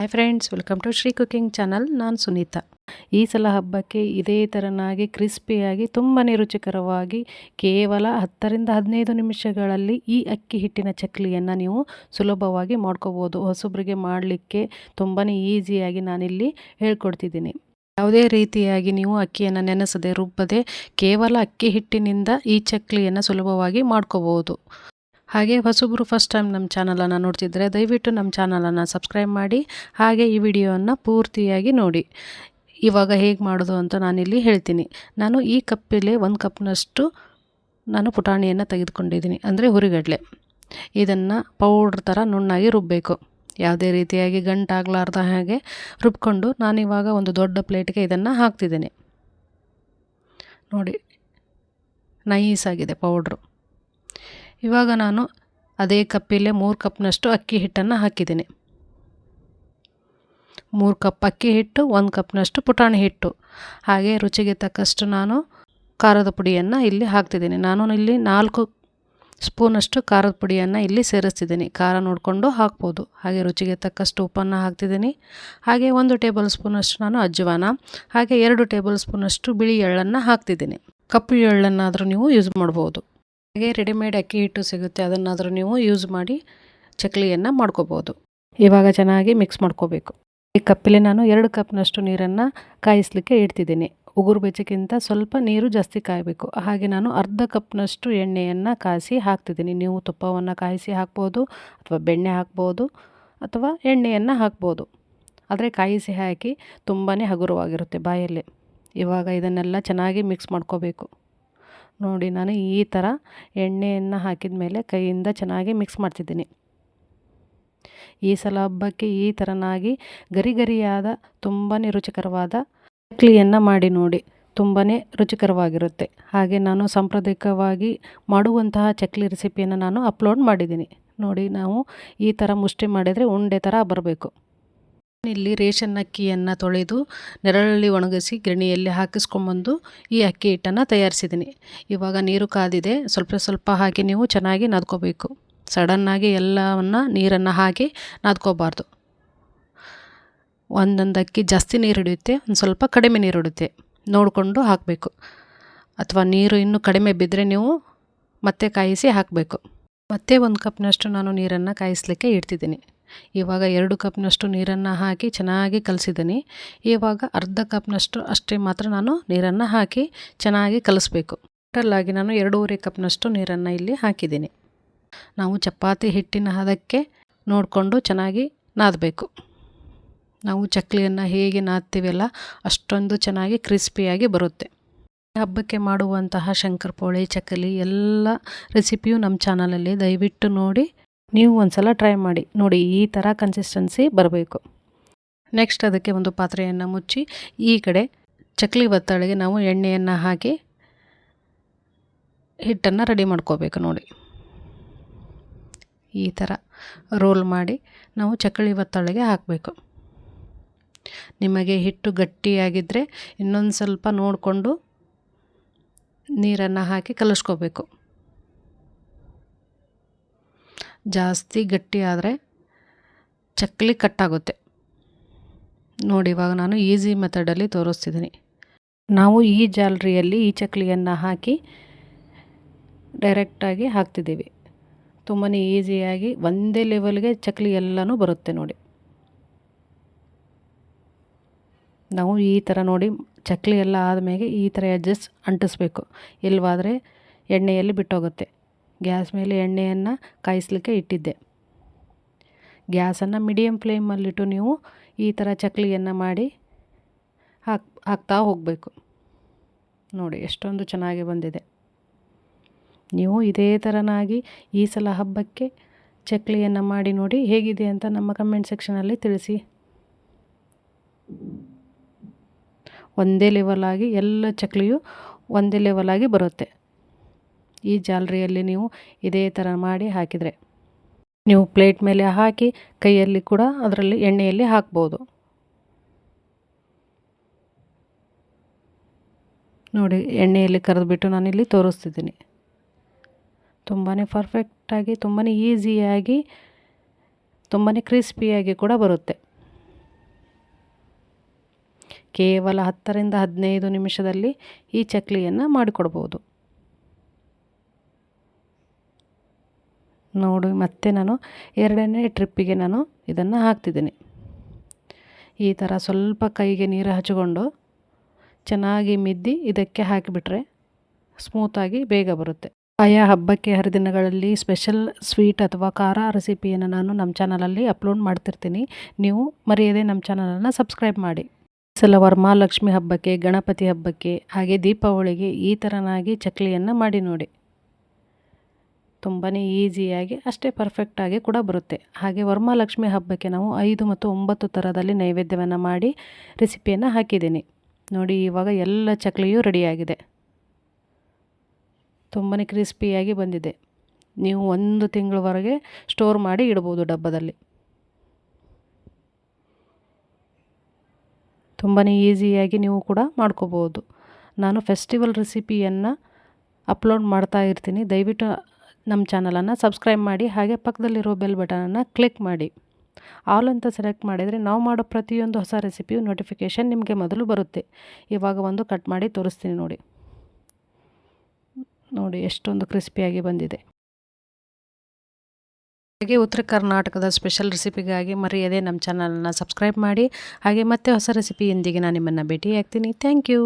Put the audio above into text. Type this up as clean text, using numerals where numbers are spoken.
Hi friends, welcome to Shri cooking channel. ನಾನು ಸುನೀತಾ. ಈ ಸಲ ಹಬ್ಬಕ್ಕೆ ಇದೇ ಥರನಾಗಿ ಕ್ರಿಸ್ಪಿಯಾಗಿ ತುಂಬಾ ರುಚಿಕರವಾಗಿ ಕೇವಲ 10 ರಿಂದ 15 ನಿಮಿಷಗಳಲ್ಲಿ ಈ ಅಕ್ಕಿ ಹಿಟ್ಟಿನ ಚಕ್ಲಿಯನ್ನು ನೀವು ಸುಲಭವಾಗಿ ಮಾಡ್ಕೋಬೋದು. ಹೊಸಬ್ರಿಗೆ ಮಾಡಲಿಕ್ಕೆ ತುಂಬಾ ಈಸಿಯಾಗಿ ನಾನಿಲ್ಲಿ ಹೇಳ್ಕೊಡ್ತಿದ್ದೀನಿ. ಯಾವುದೇ ರೀತಿಯಾಗಿ ನೀವು ಅಕ್ಕಿಯನ್ನು ನೆನೆಸದೆ ರುಬ್ಬದೆ ಕೇವಲ ಅಕ್ಕಿ ಹಿಟ್ಟಿನಿಂದ ಈ ಚಕ್ಲಿಯನ್ನು ಸುಲಭವಾಗಿ ಮಾಡ್ಕೋಬೋದು. ಹಾಗೆ ಹೊಸಬ್ರು ಫಸ್ಟ್ ಟೈಮ್ ನಮ್ಮ ಚಾನಲನ್ನು ನೋಡ್ತಿದ್ದರೆ ದಯವಿಟ್ಟು ನಮ್ಮ ಚಾನಲನ್ನು ಸಬ್ಸ್ಕ್ರೈಬ್ ಮಾಡಿ. ಹಾಗೆ ಈ ವಿಡಿಯೋವನ್ನು ಪೂರ್ತಿಯಾಗಿ ನೋಡಿ. ಇವಾಗ ಹೇಗೆ ಮಾಡೋದು ಅಂತ ನಾನಿಲ್ಲಿ ಹೇಳ್ತೀನಿ. ನಾನು ಈ ಕಪ್ಪಲ್ಲಿ 1 ಕಪ್ನಷ್ಟು ನಾನು ಪುಟಾಣಿಯನ್ನು ತೆಗೆದುಕೊಂಡಿದ್ದೀನಿ, ಅಂದರೆ ಹುರಿಗಡಲೆ. ಇದನ್ನು ಪೌಡ್ರ್ ಥರ ನುಣ್ಣಾಗಿ ರುಬ್ಬಬೇಕು. ಯಾವುದೇ ರೀತಿಯಾಗಿ ಗಂಟಾಗಲಾರ್ದ ಹಾಗೆ ರುಬ್ಕೊಂಡು ನಾನಿವಾಗ ಒಂದು ದೊಡ್ಡ ಪ್ಲೇಟ್ಗೆ ಇದನ್ನು ಹಾಕ್ತಿದ್ದೀನಿ. ನೋಡಿ, ನೈಸಾಗಿದೆ ಪೌಡ್ರು. ಇವಾಗ ನಾನು ಅದೇ ಕಪ್ಪಲ್ಲೇ 3 ಕಪ್ನಷ್ಟು ಅಕ್ಕಿ ಹಿಟ್ಟನ್ನು ಹಾಕಿದ್ದೀನಿ. 3 ಕಪ್ ಅಕ್ಕಿ ಹಿಟ್ಟು, 1 ಕಪ್ನಷ್ಟು ಪುಟಾಣಿ ಹಿಟ್ಟು, ಹಾಗೆ ರುಚಿಗೆ ತಕ್ಕಷ್ಟು ನಾನು ಖಾರದ ಪುಡಿಯನ್ನು ಇಲ್ಲಿ ಹಾಕ್ತಿದ್ದೀನಿ. ನಾನು ಇಲ್ಲಿ 4 ಸ್ಪೂನಷ್ಟು ಖಾರದ ಪುಡಿಯನ್ನು ಇಲ್ಲಿ ಸೇರಿಸ್ತಿದ್ದೀನಿ. ಖಾರ ನೋಡಿಕೊಂಡು ಹಾಕ್ಬೋದು. ಹಾಗೆ ರುಚಿಗೆ ತಕ್ಕಷ್ಟು ಉಪ್ಪನ್ನು ಹಾಕ್ತಿದ್ದೀನಿ. ಹಾಗೆ 1 ಟೇಬಲ್ ಸ್ಪೂನಷ್ಟು ನಾನು ಅಜ್ವಾನ, ಹಾಗೆ 2 ಟೇಬಲ್ ಸ್ಪೂನಷ್ಟು ಬಿಳಿ ಎಳ್ಳನ್ನು ಹಾಕ್ತಿದ್ದೀನಿ. ಕಪ್ಪು ಎಳ್ಳನ್ನಾದರೂ ನೀವು ಯೂಸ್ ಮಾಡ್ಬೋದು. ಹಾಗೆ ರೆಡಿಮೇಡ್ ಅಕ್ಕಿ ಹಿಟ್ಟು ಸಿಗುತ್ತೆ, ಅದನ್ನಾದರೂ ನೀವು ಯೂಸ್ ಮಾಡಿ ಚಕ್ಲಿಯನ್ನು ಮಾಡ್ಕೋಬೋದು. ಇವಾಗ ಚೆನ್ನಾಗಿ ಮಿಕ್ಸ್ ಮಾಡ್ಕೋಬೇಕು. ಈ ಕಪ್ಪಲ್ಲಿ ನಾನು 2 ಕಪ್ನಷ್ಟು ನೀರನ್ನು ಕಾಯಿಸಲಿಕ್ಕೆ ಇಡ್ತಿದ್ದೀನಿ. ಉಗುರು ಬೆಚ್ಚಕ್ಕಿಂತ ಸ್ವಲ್ಪ ನೀರು ಜಾಸ್ತಿ ಕಾಯಬೇಕು. ಹಾಗೆ ನಾನು ಅರ್ಧ ಕಪ್ನಷ್ಟು ಎಣ್ಣೆಯನ್ನು ಕಾಯಿಸಿ ಹಾಕ್ತಿದ್ದೀನಿ. ನೀವು ತುಪ್ಪವನ್ನು ಕಾಯಿಸಿ ಹಾಕ್ಬೋದು, ಅಥವಾ ಬೆಣ್ಣೆ ಹಾಕ್ಬೋದು, ಅಥವಾ ಎಣ್ಣೆಯನ್ನು ಹಾಕ್ಬೋದು. ಆದರೆ ಕಾಯಿಸಿ ಹಾಕಿ ತುಂಬಾ ಹಗುರವಾಗಿರುತ್ತೆ ಬಾಯಲ್ಲಿ. ಇವಾಗ ಇದನ್ನೆಲ್ಲ ಚೆನ್ನಾಗಿ ಮಿಕ್ಸ್ ಮಾಡ್ಕೋಬೇಕು. ನೋಡಿ, ನಾನು ಈ ಥರ ಎಣ್ಣೆಯನ್ನು ಹಾಕಿದ ಮೇಲೆ ಕೈಯಿಂದ ಚೆನ್ನಾಗಿ ಮಿಕ್ಸ್ ಮಾಡ್ತಿದ್ದೀನಿ. ಈ ಸಲ ಹಬ್ಬಕ್ಕೆ ಈ ಥರನಾಗಿ ಗರಿಗರಿಯಾದ ತುಂಬಾ ರುಚಿಕರವಾದ ಚಕ್ಲಿಯನ್ನು ಮಾಡಿ ನೋಡಿ. ತುಂಬಾ ರುಚಿಕರವಾಗಿರುತ್ತೆ. ಹಾಗೆ ನಾನು ಸಾಂಪ್ರದಾಯಿಕವಾಗಿ ಮಾಡುವಂತಹ ಚಕ್ಲಿ ರೆಸಿಪಿಯನ್ನು ನಾನು ಅಪ್ಲೋಡ್ ಮಾಡಿದ್ದೀನಿ. ನೋಡಿ, ನಾವು ಈ ಥರ ಮುಷ್ಟಿ ಮಾಡಿದರೆ ಉಂಡೆ ಥರ ಬರಬೇಕು. ಇಲ್ಲಿ ರೇಷನ್ ಅಕ್ಕಿಯನ್ನು ತೊಳೆದು ನೆರಳಲ್ಲಿ ಒಣಗಿಸಿ ಗಿರಣಿಯಲ್ಲಿ ಹಾಕಿಸ್ಕೊಂಬಂದು ಈ ಅಕ್ಕಿ ಹಿಟ್ಟನ್ನು ತಯಾರಿಸಿದ್ದೀನಿ. ಇವಾಗ ನೀರು ಕಾದಿದೆ, ಸ್ವಲ್ಪ ಸ್ವಲ್ಪ ಹಾಕಿ ನೀವು ಚೆನ್ನಾಗಿ ನಾದ್ಕೋಬೇಕು. ಸಡನ್ನಾಗಿ ಎಲ್ಲವನ್ನು ನೀರನ್ನು ಹಾಕಿ ನಾದ್ಕೋಬಾರ್ದು. ಒಂದೊಂದು ಅಕ್ಕಿ ಜಾಸ್ತಿ ನೀರು ಹಿಡಿಯುತ್ತೆ, ಒಂದು ಸ್ವಲ್ಪ ಕಡಿಮೆ ನೀರು ಹಿಡಿಯುತ್ತೆ, ನೋಡಿಕೊಂಡು ಹಾಕಬೇಕು. ಅಥವಾ ನೀರು ಇನ್ನೂ ಕಡಿಮೆ ಬಿದ್ದರೆ ನೀವು ಮತ್ತೆ ಕಾಯಿಸಿ ಹಾಕಬೇಕು. ಮತ್ತೆ 1 ಕಪ್ನಷ್ಟು ನಾನು ನೀರನ್ನು ಕಾಯಿಸಲಿಕ್ಕೆ ಇಡ್ತಿದ್ದೀನಿ. ಇವಾಗ 2 ಕಪ್ನಷ್ಟು ನೀರನ್ನು ಹಾಕಿ ಚೆನ್ನಾಗಿ ಕಲಸಿದ್ದೀನಿ. ಇವಾಗ ಅರ್ಧ ಕಪ್ನಷ್ಟು ಅಷ್ಟೇ ಮಾತ್ರ ನಾನು ನೀರನ್ನು ಹಾಕಿ ಚೆನ್ನಾಗಿ ಕಲಿಸ್ಬೇಕು. ಟೋಟಲಾಗಿ ನಾನು 2.5 ಕಪ್ನಷ್ಟು ನೀರನ್ನು ಇಲ್ಲಿ ಹಾಕಿದ್ದೀನಿ. ನಾವು ಚಪಾತಿ ಹಿಟ್ಟಿನ ಹದಕ್ಕೆ ನೋಡಿಕೊಂಡು ಚೆನ್ನಾಗಿ ನಾದಬೇಕು. ನಾವು ಚಕ್ಲಿಯನ್ನು ಹೇಗೆ ನಾದ್ತೀವಲ್ಲ ಅಷ್ಟೊಂದು ಚೆನ್ನಾಗಿ ಕ್ರಿಸ್ಪಿಯಾಗಿ ಬರುತ್ತೆ. ಹಬ್ಬಕ್ಕೆ ಮಾಡುವಂತಹ ಶಂಕರಪೋಳಿ, ಚಕ್ಕಲಿ ಎಲ್ಲ ರೆಸಿಪಿಯು ನಮ್ಮ ಚಾನಲಲ್ಲಿ ದಯವಿಟ್ಟು ನೋಡಿ. ನೀವು ಒಂದು ಸಲ ಟ್ರೈ ಮಾಡಿ ನೋಡಿ. ಈ ಥರ ಕನ್ಸಿಸ್ಟೆನ್ಸಿ ಬರಬೇಕು. ನೆಕ್ಸ್ಟ್ ಅದಕ್ಕೆ ಒಂದು ಪಾತ್ರೆಯನ್ನು ಮುಚ್ಚಿ ಈ ಕಡೆ ಚಕ್ಲಿ ಒತ್ತಳಿಗೆ ನಾವು ಎಣ್ಣೆಯನ್ನು ಹಾಕಿ ಹಿಟ್ಟನ್ನು ರೆಡಿ ಮಾಡ್ಕೋಬೇಕು. ನೋಡಿ, ಈ ಥರ ರೋಲ್ ಮಾಡಿ ನಾವು ಚಕ್ಲಿ ಒತ್ತಳಿಗೆ ಹಾಕಬೇಕು. ನಿಮಗೆ ಹಿಟ್ಟು ಗಟ್ಟಿಯಾಗಿದ್ದರೆ ಇನ್ನೊಂದು ಸ್ವಲ್ಪ ನೋಡಿಕೊಂಡು ನೀರನ್ನು ಹಾಕಿ ಕಲಿಸ್ಕೋಬೇಕು. ಜಾಸ್ತಿ ಗಟ್ಟಿ ಆದರೆ ಚಕ್ಲಿ ಕಟ್ಟಾಗುತ್ತೆ. ನೋಡಿ, ಇವಾಗ ನಾನು ಈಸಿ ಮೆಥಡಲ್ಲಿ ತೋರಿಸ್ತಿದ್ದೀನಿ. ನಾವು ಈ ಜಾಲರಿಯಲ್ಲಿ ಈ ಚಕ್ಲಿಯನ್ನು ಹಾಕಿ ಡೈರೆಕ್ಟಾಗಿ ಹಾಕ್ತಿದ್ದೀವಿ. ತುಂಬಾ ಈಸಿಯಾಗಿ ಒಂದೇ ಲೆವೆಲ್ಗೆ ಚಕ್ಲಿ ಎಲ್ಲನೂ ಬರುತ್ತೆ. ನೋಡಿ, ನಾವು ಈ ಥರ ನೋಡಿ ಚಕ್ಲಿ ಎಲ್ಲ ಆದಮೇಲೆ ಈ ಥರ ಎಡ್ಜಸ್ ಅಂಟಿಸ್ಬೇಕು. ಇಲ್ಲವಾದರೆ ಎಣ್ಣೆಯಲ್ಲಿ ಬಿಟ್ಟೋಗುತ್ತೆ. ಗ್ಯಾಸ್ ಮೇಲೆ ಎಣ್ಣೆಯನ್ನು ಕಾಯಿಸಲಿಕ್ಕೆ ಇಟ್ಟಿದ್ದೆ. ಗ್ಯಾಸನ್ನು ಮೀಡಿಯಮ್ ಫ್ಲೇಮಲ್ಲಿಟ್ಟು ನೀವು ಈ ಥರ ಚಕ್ಲಿಯನ್ನು ಮಾಡಿ ಹಾಕ್ತಾ ಹೋಗಬೇಕು. ನೋಡಿ, ಎಷ್ಟೊಂದು ಚೆನ್ನಾಗಿ ಬಂದಿದೆ. ನೀವು ಇದೇ ಥರನಾಗಿ ಈ ಸಲ ಹಬ್ಬಕ್ಕೆ ಚಕ್ಲಿಯನ್ನು ಮಾಡಿ ನೋಡಿ. ಹೇಗಿದೆ ಅಂತ ನಮ್ಮ ಕಮೆಂಟ್ ಸೆಕ್ಷನಲ್ಲಿ ತಿಳಿಸಿ. ಒಂದೇ ಲೆವೆಲಾಗಿ ಎಲ್ಲ ಚಕ್ಲಿಯು ಒಂದೇ ಲೆವೆಲಾಗಿ ಬರುತ್ತೆ. ಈ ಜಾಲರಿಯಲ್ಲಿ ನೀವು ಇದೇ ಥರ ಮಾಡಿ ಹಾಕಿದರೆ ನೀವು ಪ್ಲೇಟ್ ಮೇಲೆ ಹಾಕಿ ಕೈಯಲ್ಲಿ ಕೂಡ ಅದರಲ್ಲಿ ಎಣ್ಣೆಯಲ್ಲಿ ಹಾಕ್ಬೋದು. ನೋಡಿ, ಎಣ್ಣೆಯಲ್ಲಿ ಕರೆದುಬಿಟ್ಟು ನಾನಿಲ್ಲಿ ತೋರಿಸ್ತಿದ್ದೀನಿ. ತುಂಬಾ ಪರ್ಫೆಕ್ಟಾಗಿ, ತುಂಬಾ ಈಸಿಯಾಗಿ, ತುಂಬಾ ಕ್ರಿಸ್ಪಿಯಾಗಿ ಕೂಡ ಬರುತ್ತೆ. ಕೇವಲ 10ರಿಂದ 15 ನಿಮಿಷದಲ್ಲಿ ಈ ಚಕ್ಲಿಯನ್ನು ಮಾಡಿಕೊಡ್ಬೋದು. ನೋಡಿ ಮತ್ತೆ ನಾನು 2ನೇ ಟ್ರಿಪ್ಪಿಗೆ ನಾನು ಇದನ್ನು ಹಾಕ್ತಿದ್ದೀನಿ. ಈ ಥರ ಸ್ವಲ್ಪ ಕೈಗೆ ನೀರು ಹಚ್ಚಿಕೊಂಡು ಚೆನ್ನಾಗಿ ಮಿದ್ದಿ ಇದಕ್ಕೆ ಹಾಕಿಬಿಟ್ರೆ ಸ್ಮೂತಾಗಿ ಬೇಗ ಬರುತ್ತೆ. ಆಯಾ ಹಬ್ಬಕ್ಕೆ ಹರಿದಿನಗಳಲ್ಲಿ ಸ್ಪೆಷಲ್ ಸ್ವೀಟ್ ಅಥವಾ ಖಾರ ರೆಸಿಪಿಯನ್ನು ನಾನು ನಮ್ಮ ಚಾನಲಲ್ಲಿ ಅಪ್ಲೋಡ್ ಮಾಡ್ತಿರ್ತೀನಿ. ನೀವು ಮರೆಯದೆ ನಮ್ಮ ಚಾನಲನ್ನು ಸಬ್ಸ್ಕ್ರೈಬ್ ಮಾಡಿ. ಸಲ ವರಮಹಾಲಕ್ಷ್ಮಿ ಹಬ್ಬಕ್ಕೆ, ಗಣಪತಿ ಹಬ್ಬಕ್ಕೆ, ಹಾಗೆ ದೀಪಾವಳಿಗೆ ಈ ಥರನಾಗಿ ಚಕ್ಲಿಯನ್ನು ಮಾಡಿ ನೋಡಿ. ತುಂಬಾ ಈಸಿಯಾಗಿ ಅಷ್ಟೇ ಪರ್ಫೆಕ್ಟಾಗಿ ಕೂಡ ಬರುತ್ತೆ. ಹಾಗೆ ವರಮಹಾಲಕ್ಷ್ಮಿ ಹಬ್ಬಕ್ಕೆ ನಾವು 5 ಮತ್ತು 9 ಥರದಲ್ಲಿ ನೈವೇದ್ಯವನ್ನು ಮಾಡಿ ರೆಸಿಪಿಯನ್ನು ಹಾಕಿದ್ದೀನಿ. ನೋಡಿ ಇವಾಗ ಎಲ್ಲ ಚಕ್ಲಿಯೂ ರೆಡಿಯಾಗಿದೆ. ತುಂಬಾ ಕ್ರಿಸ್ಪಿಯಾಗಿ ಬಂದಿದೆ. ನೀವು 1 ತಿಂಗಳವರೆಗೆ ಸ್ಟೋರ್ ಮಾಡಿ ಇಡ್ಬೋದು ಡಬ್ಬದಲ್ಲಿ. ತುಂಬಾ ಈಸಿಯಾಗಿ ನೀವು ಕೂಡ ಮಾಡ್ಕೋಬೋದು. ನಾನು ಫೆಸ್ಟಿವಲ್ ರೆಸಿಪಿಯನ್ನು ಅಪ್ಲೋಡ್ ಮಾಡ್ತಾ ಇರ್ತೀನಿ. ದಯವಿಟ್ಟು ನಮ್ಮ ಚಾನಲನ್ನು ಸಬ್ಸ್ಕ್ರೈಬ್ ಮಾಡಿ, ಹಾಗೆ ಪಕ್ಕದಲ್ಲಿರೋ ಬೆಲ್ ಬಟನನ್ನು ಕ್ಲಿಕ್ ಮಾಡಿ. ಆಲ್ ಅಂತ ಸೆಲೆಕ್ಟ್ ಮಾಡಿದರೆ ನಾವು ಮಾಡೋ ಪ್ರತಿಯೊಂದು ಹೊಸ ರೆಸಿಪಿಯು ನೋಟಿಫಿಕೇಷನ್ ನಿಮಗೆ ಮೊದಲು ಬರುತ್ತೆ. ಇವಾಗ ಒಂದು ಕಟ್ ಮಾಡಿ ತೋರಿಸ್ತೀನಿ ನೋಡಿ. ನೋಡಿ ಎಷ್ಟೊಂದು ಕ್ರಿಸ್ಪಿಯಾಗಿ ಬಂದಿದೆ. ಹಾಗೆ ಉತ್ತರ ಕರ್ನಾಟಕದ ಸ್ಪೆಷಲ್ ರೆಸಿಪಿಗಾಗಿ ಮರೆಯದೆ ನಮ್ಮ ಚಾನಲನ್ನು ಸಬ್ಸ್ಕ್ರೈಬ್ ಮಾಡಿ. ಹಾಗೆ ಮತ್ತೆ ಹೊಸ ರೆಸಿಪಿಯೊಂದಿಗೆ ನಾನು ನಿಮ್ಮನ್ನು ಭೇಟಿಯಾಗ್ತೀನಿ. Thank you.